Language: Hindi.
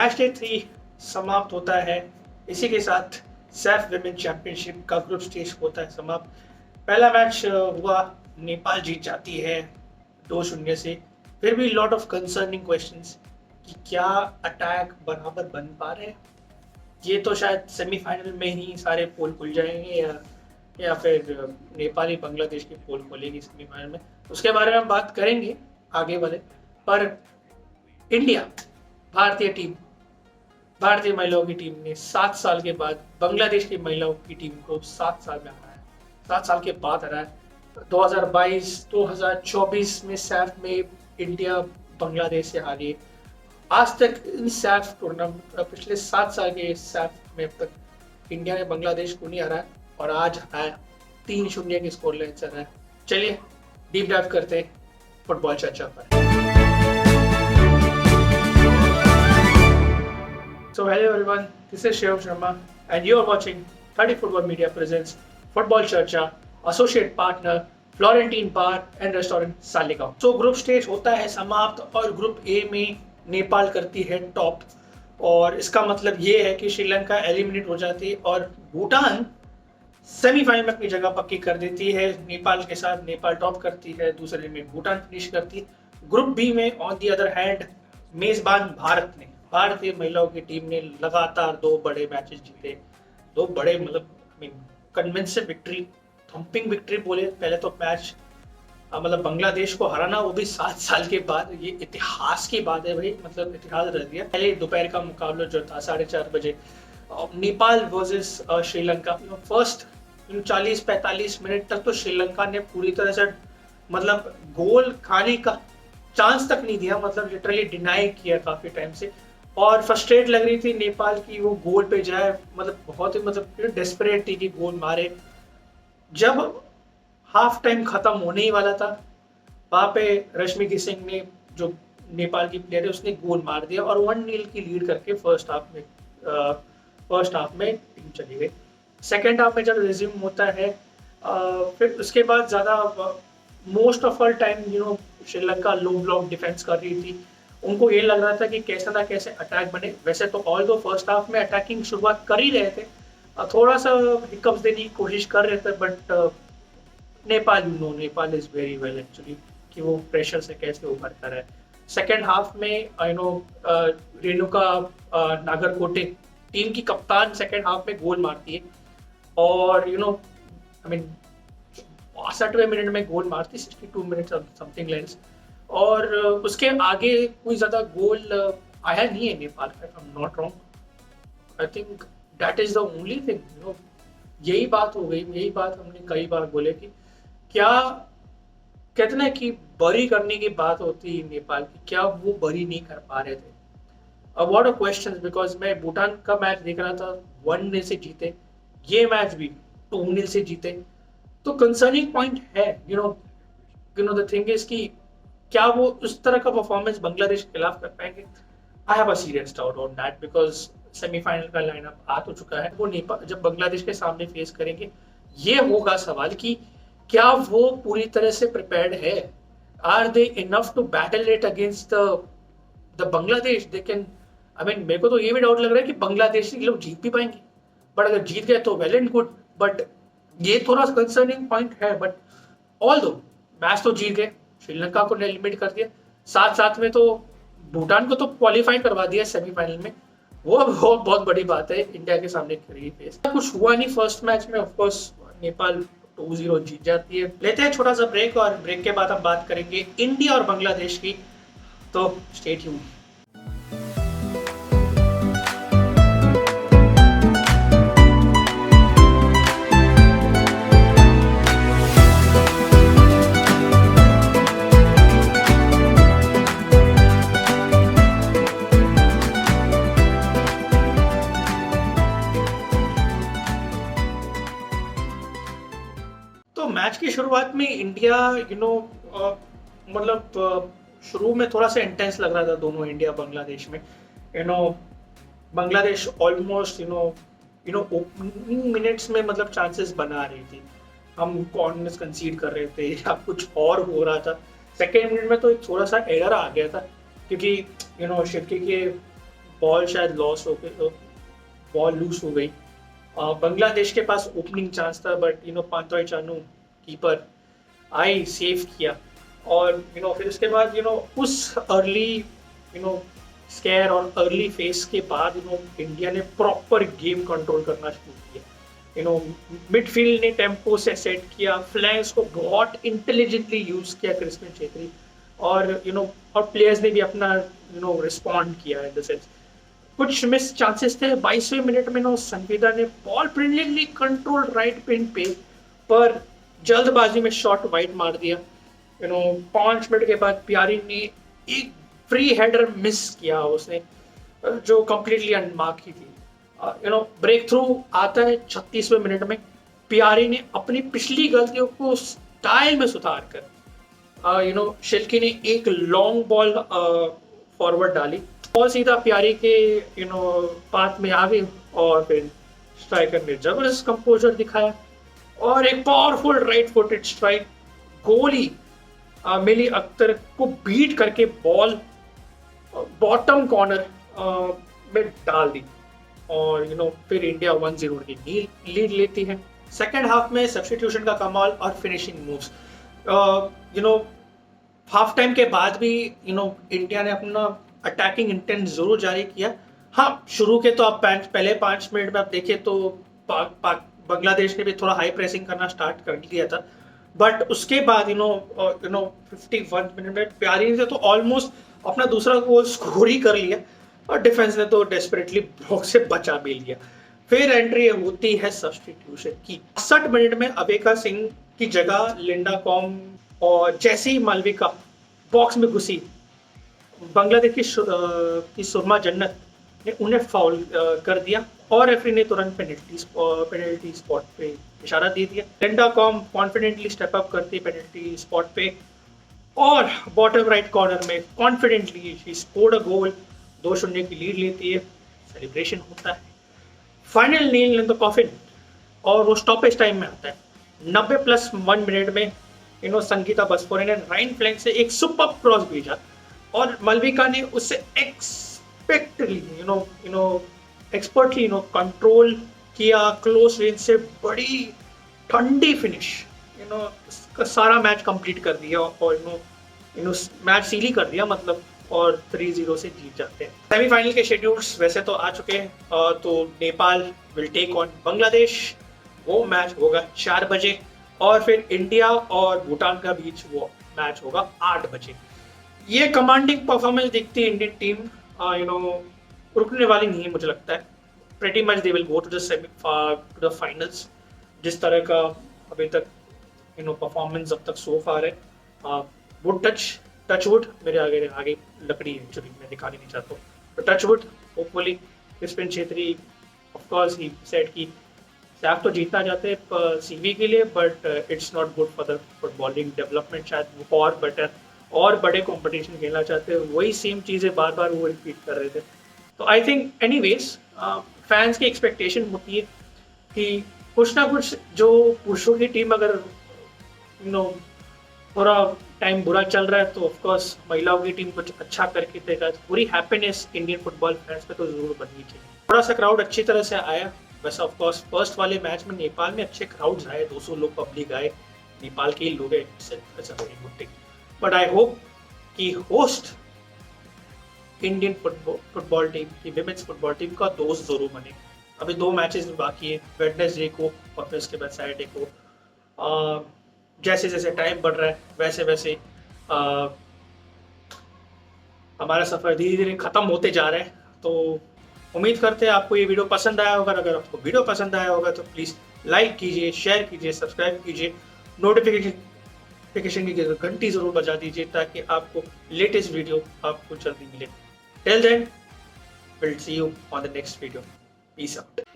मैच डे 3 समाप्त होता है। इसी के साथ सैफ विमेन चैंपियनशिप का ग्रुप स्टेज होता है समाप्त। पहला मैच हुआ, नेपाल जीत जाती है 2-0 से। फिर भी लॉट ऑफ कंसर्निंग क्वेश्चंस कि क्या अटैक बराबर बन पा रहे हैं। ये तो शायद सेमीफाइनल में ही सारे पोल खुल जाएंगे या फिर नेपाल ही बांग्लादेश की पोल खोलेगी सेमीफाइनल में। उसके बारे में हम बात करेंगे आगे वाले। पर इंडिया, भारतीय महिलाओं की टीम ने 7 साल के बाद बांग्लादेश की महिलाओं की टीम को 7 साल में हराया, 7 साल के बाद हराया। 2022, 2024 में सैफ में इंडिया बांग्लादेश से हारी। आज तक इन सैफ टूर्नामेंट, पिछले 7 साल के सैफ में अब तक इंडिया ने बांग्लादेश को नहीं हराया और आज हराया, 3-0 की स्कोर लाइन से हराया। चलिए डीप डाइव करते हैं फुटबॉल चर्चा पर। So hello everyone, this is Shiv Sharma and you are watching 30 Football Media presents Football Charcha, associate partner Florentine Bar and Restaurant Saligaon। So group stage होता है समाप्त और ग्रुप ए में नेपाल करती है टॉप और इसका मतलब ये है कि श्रीलंका एलिमिनेट हो जाती है और भूटान सेमीफाइनल में अपनी जगह पक्की कर देती है। नेपाल के साथ नेपाल टॉप करती है, दूसरे में भूटान फिनिश करती है। ग्रुप बी में ऑन दी अदर हैंड मेजबान भारतीय महिलाओं की टीम ने लगातार 2 बड़े मैचेस जीते, 2 बड़े मतलब कन्विंसिव विक्ट्री, थम्पिंग विक्ट्री बोले। पहले तो मैच मतलब बांग्लादेश को हराना, वो भी 7 साल के बाद, ये इतिहास की बात है भाई, मतलब इतिहास रह दिया। पहले दोपहर का मुकाबला जो था 4:30 बजे Nepal versus Sri Lanka, first 40-45 minute तक तो श्रीलंका ने पूरी तरह से मतलब गोल खाने का चांस तक नहीं दिया, मतलब लिटरली डिनाई किया काफी टाइम से। और फ्रस्ट्रेट लग रही थी नेपाल की वो गोल पे जाए, मतलब बहुत ही मतलब डेस्परेट थी कि गोल मारे। जब हाफ टाइम खत्म होने ही वाला था, वहां पे रश्मि सिंह ने, जो नेपाल की प्लेयर है, उसने गोल मार दिया और 1-0 की लीड करके फर्स्ट हाफ में टीम चली गई। सेकेंड हाफ में जब रिज्यूम होता है फिर उसके बाद ज्यादा most of all time Sri Lanka low block defence कर रही थी। उनको ये लग रहा था कि कैसे ना कैसे अटैक बने। वैसे तो ऑल दो फर्स्ट हाफ में अटैकिंग शुरुआत कर ही रहे थे, थोड़ा सा हिकअप्स देने की कोशिश कर रहे थे, but Nepal is very well actually कि वो प्रेशर से कैसे उभर कर है। सेकेंड हाफ में रेणुका नागरकोटे टीम की कप्तान सेकेंड हाफ में गोल मारती है और 62वें मिनट में गोल मारती, 62 मिनट समथिंग लेंस। और उसके आगे कोई ज्यादा गोल आया नहीं है नेपाल का, I am not wrong. I think that is the only thing. यही बात हो गई, यही बात हमने कई बार बोले कि क्या कहते ना कि बरी करने की बात होती है नेपाल की, क्या वो बरी नहीं कर पा रहे थे। अब व्हाट अ क्वेश्चन, बिकॉज मैं भूटान का मैच देख रहा था, 1-0 से जीते, ये मैच भी 2-0 से जीते, तो कंसर्निंग पॉइंट है। द थिंग इज कि क्या वो उस तरह का परफॉर्मेंस बांग्लादेश के खिलाफ कर पाएंगे। I have a serious doubt on that, because semifinal का लाइनअप आ तो चुका है। वो नेपाल जब बांग्लादेश के सामने फेस करेंगे, ये होगा सवाल कि क्या वो पूरी तरह से प्रिपेयर्ड है। Are they enough to battle it against the Bangladesh. They can, मेरे को तो ये भी डाउट लग रहा है कि बांग्लादेश लोग जीत भी पाएंगे, बट अगर जीत गए तो वेल एंड गुड, बट ये थोड़ा कंसर्निंग पॉइंट है। बट ऑल दो मैच तो जीत गए, श्रीलंका को एलिमिनेट कर दिया, साथ में तो भूटान को तो क्वालिफाई करवा दिया सेमीफाइनल में। वो बहुत बड़ी बात है इंडिया के सामने खड़ी फेस। कुछ हुआ नहीं फर्स्ट मैच में, ऑफ कोर्स नेपाल 2-0 जीत जाती है। लेते हैं छोटा सा ब्रेक और ब्रेक के बाद हम बात करेंगे इंडिया और बांग्लादेश की, तो स्टे ट्यून्ड। मैच की शुरुआत में इंडिया मतलब शुरू में थोड़ा सा इंटेंस लग रहा था दोनों इंडिया बांग्लादेश में। बांग्लादेश ऑलमोस्ट ओपनिंग मिनट्स में मतलब चांसेस बना रही थी, हम कॉर्नर्स कंसीड कर रहे थे या कुछ और हो रहा था। सेकेंड मिनट में तो एक थोड़ा सा एरर आ गया था क्योंकि शिरकी के बॉल शायद लॉस हो गई, बॉल लूज हो गई। बांग्लादेश के पास ओपनिंग चांस था, बट पांतोई चानू कीपर आई सेव किया। और फिर उसके बाद उस अर्ली स्केयर और अर्ली फेस के बाद इंडिया ने प्रॉपर गेम कंट्रोल करना शुरू किया। मिडफील्ड ने टेम्पो से सेट किया, फ्लैंक्स को बहुत इंटेलिजेंटली यूज किया क्रिस्पिन छेत्री, और और प्लेयर्स ने भी अपना रिस्पॉन्ड किया इन द सेंस। कुछ मिस चांसेस थे 22वें मिनट में संगीता ने ball brilliantly control right pin पे, पर जल्दबाजी में शॉट वाइड मार दिया। 5 मिनट के बाद प्यारी ने एक फ्री हेडर मिस किया उसने, जो कंप्लीटली अनमार्क ही थी। ब्रेक थ्रू आता है 36वें मिनट में। प्यारी ने अपनी पिछली गलतियों को स्टाइल में सुधार कर शिल्की ने एक लॉन्ग बॉल फॉरवर्ड डाली और सीधा प्यारी के पाथ में आ गई, और फिर स्ट्राइकर ने जबरदस्त कंपोजर दिखाया और एक पावरफुल राइट फुटेड स्ट्राइक गोली मिली अख्तर को बीट करके बॉल बॉटम कॉर्नर में डाल दी, और फिर इंडिया 1-0 की लीड लेती है। सेकेंड हाफ में सब्स्टिट्यूशन का कमाल और फिनिशिंग मूव्स। हाफ टाइम के बाद भी इंडिया ने अपना अटैकिंग इंटेंट जरूर जारी किया। हाँ, शुरू के तो आप पहले 5 मिनट में आप देखें तो बांग्लादेश ने भी थोड़ा हाई प्रेसिंग करना स्टार्ट कर दिया था, बट उसके बाद 51 मिनट में प्यारी से तो ऑलमोस्ट अपना दूसरा गोल स्कोर ही कर लिया, और डिफेंस ने तो डेस्परेटली ब्लॉक से बचा भी लिया। फिर एंट्री होती है सब्स्टिट्यूशन की। 60 मिनट में अबेका सिंह की जगह लिंडा कॉम और जैसी मालविका बॉक्स में घुसी, बांग्लादेश की सुरमा जन्नत ने उन्हें फाउल कर दिया, और रेफरी ने तुरंत पेनल्टी स्पॉट पे इशारा दे दिया। Linda Kom confidently step up करती पेनल्टी स्पॉट पे, और बॉटम राइट कॉर्नर में confidently she scored a goal. 2-0 की लीड लेती है, सेलिब्रेशन होता है। Final nail in the coffin, और वो स्टॉपेज टाइम में आता है। 90+1 मिनट में संगीता बसपोरे ने राइट फ्लैंक से एक सुपर क्रॉस भेजा, और मलविका ने उससे एक्सपर्टली कंट्रोल किया क्लोज रेंज से, बड़ी ठंडी फिनिश सारा मैच कंप्लीट कर दिया, और मैच सील ही कर दिया मतलब, और 3-0 से जीत जाते हैं। सेमीफाइनल के शेड्यूल्स वैसे तो आ चुके हैं, तो Nepal will take on Bangladesh. वो मैच होगा 4 बजे, और फिर इंडिया और भूटान का बीच वो मैच होगा 8 बजे। ये कमांडिंग परफॉर्मेंस दिखती है इंडियन टीम, रुकने वाली नहीं है मुझे लगता है। Pretty much they will go to the finals. जिस तरह का अभी तक परफॉर्मेंस अब तक सो फार है, वुड टचवुड मेरे आगे लकड़ी है, एक्चुअली मैं दिखाने नहीं चाहता हूँ, तो touch wood hopefully Crispin Chhetri of course he said कि सैफ तो जीतना चाहते हैं सीवी के लिए, but it's not good for the footballing development. शायद वो और बेटर और बड़े कंपटीशन खेलना चाहते हैं, वही सेम चीज़ें बार बार वो रिपीट कर रहे थे। तो आई थिंक एनीवेज फैंस की एक्सपेक्टेशन होती है कि कुछ ना कुछ, जो पुरुषों की टीम अगर थोड़ा टाइम बुरा चल रहा है तो ऑफकोर्स महिलाओं की टीम कुछ अच्छा करके देगा, पूरी हैप्पीनेस इंडियन फुटबॉल फैंस में तो जरूर बननी चाहिए। थोड़ा सा क्राउड अच्छी तरह से आया, वैसे ऑफकोर्स फर्स्ट वाले मैच में नेपाल में अच्छे क्राउड्स आए, 200 लोग पब्लिक आए, नेपाल के ही लोग हैं, बट आई होप कि होस्ट इंडियन फुटबॉल टीम की विमेंस फुटबॉल टीम का दोस्त जरूर बने। अभी 2 मैचेस बाकी है, वेडनेसडे को और फिर उसके बाद सैटरडे को। जैसे जैसे टाइम बढ़ रहा है वैसे वैसे हमारा सफ़र धीरे धीरे ख़त्म होते जा रहा है। तो उम्मीद करते हैं आपको ये वीडियो पसंद आया होगा। अगर आपको वीडियो पसंद आया होगा तो प्लीज़ लाइक कीजिए, शेयर कीजिए, सब्सक्राइब कीजिए, नोटिफिकेशन की घंटी ज़रूर बजा दीजिए ताकि आपको लेटेस्ट वीडियो आपको जल्दी मिले। Till then, will see you on the next video. Peace out.